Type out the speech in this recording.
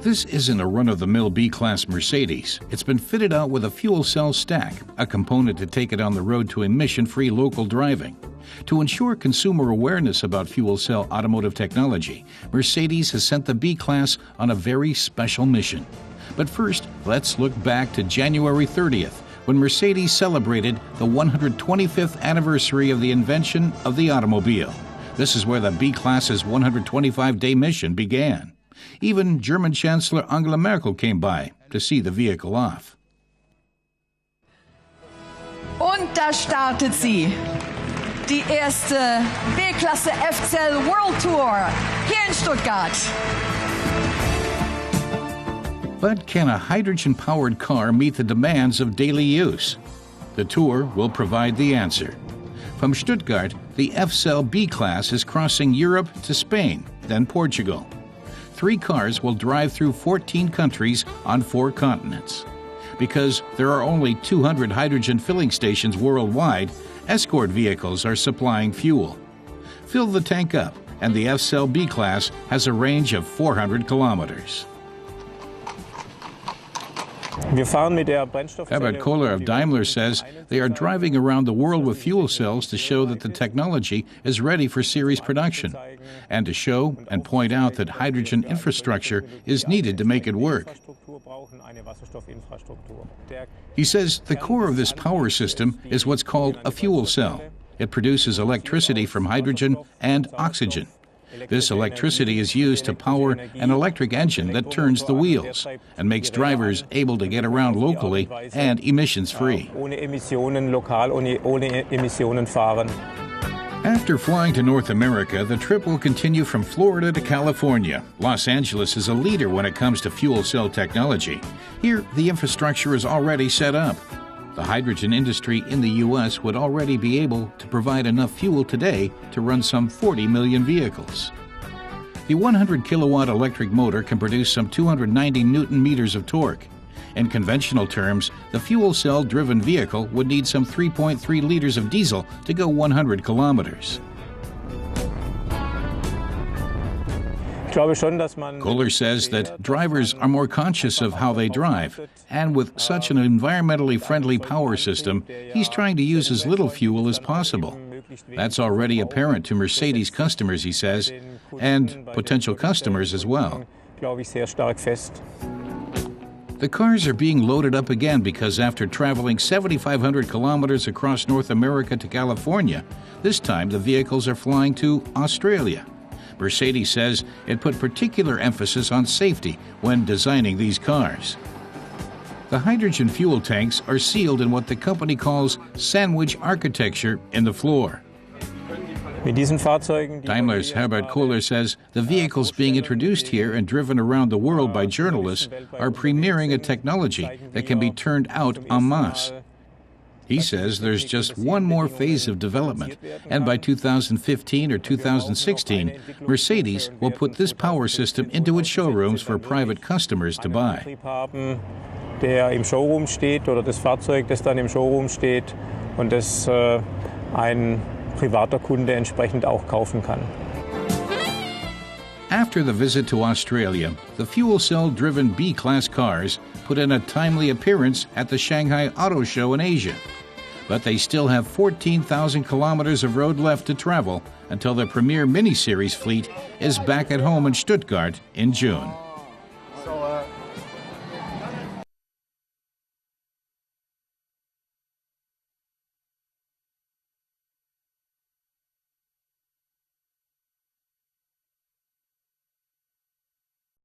This isn't a run-of-the-mill B-Class Mercedes. It's been fitted out with a fuel cell stack, a component to take it on the road to emission-free local driving. To ensure consumer awareness about fuel cell automotive technology, Mercedes has sent the B-Class on a very special mission. But first, let's look back to January 30th, when Mercedes celebrated the 125th anniversary of the invention of the automobile. This is where the B-Class's 125-day mission began. Even German Chancellor Angela Merkel came by to see the vehicle off. Und da startet sie. Die erste B-Klasse F-Cell World Tour hier in Stuttgart. But can a hydrogen-powered car meet the demands of daily use? The tour will provide the answer. From Stuttgart, the F-Cell B-Class is crossing Europe to Spain, then Portugal. 3 cars will drive through 14 countries on 4 continents. Because there are only 200 hydrogen filling stations worldwide, escort vehicles are supplying fuel. Fill the tank up, and the F-Cell B-Class has a range of 400 kilometers. Herbert Kohler of Daimler says they are driving around the world with fuel cells to show that the technology is ready for series production, and to show and point out that hydrogen infrastructure is needed to make it work. He says the core of this power system is what's called a fuel cell. It produces electricity from hydrogen and oxygen. This electricity is used to power an electric engine that turns the wheels and makes drivers able to get around locally and emissions-free. After flying to North America, the trip will continue from Florida to California. Los Angeles is a leader when it comes to fuel cell technology. Here, the infrastructure is already set up. The hydrogen industry in the U.S. would already be able to provide enough fuel today to run some 40 million vehicles. The 100-kilowatt electric motor can produce some 290 newton-meters of torque. In conventional terms, the fuel cell-driven vehicle would need some 3.3 liters of diesel to go 100 kilometers. Kohler says that drivers are more conscious of how they drive, and with such an environmentally friendly power system, he's trying to use as little fuel as possible. That's already apparent to Mercedes customers, he says, and potential customers as well. The cars are being loaded up again because after traveling 7,500 kilometers across North America to California, this time the vehicles are flying to Australia. Mercedes says it put particular emphasis on safety when designing these cars. The hydrogen fuel tanks are sealed in what the company calls sandwich architecture in the floor. Daimler's Herbert Kohler says the vehicles being introduced here and driven around the world by journalists are premiering a technology that can be turned out en masse. He says there's just one more phase of development, and by 2015 or 2016, Mercedes will put this power system into its showrooms for private customers to buy. Der im Showroom steht oder das Fahrzeug, das dann im Showroom steht und das ein privater Kunde entsprechend auch kaufen kann. After the visit to Australia, the fuel cell-driven B-Class cars put in a timely appearance at the Shanghai Auto Show in Asia. But they still have 14,000 kilometers of road left to travel until the premier mini-series fleet is back at home in Stuttgart in June.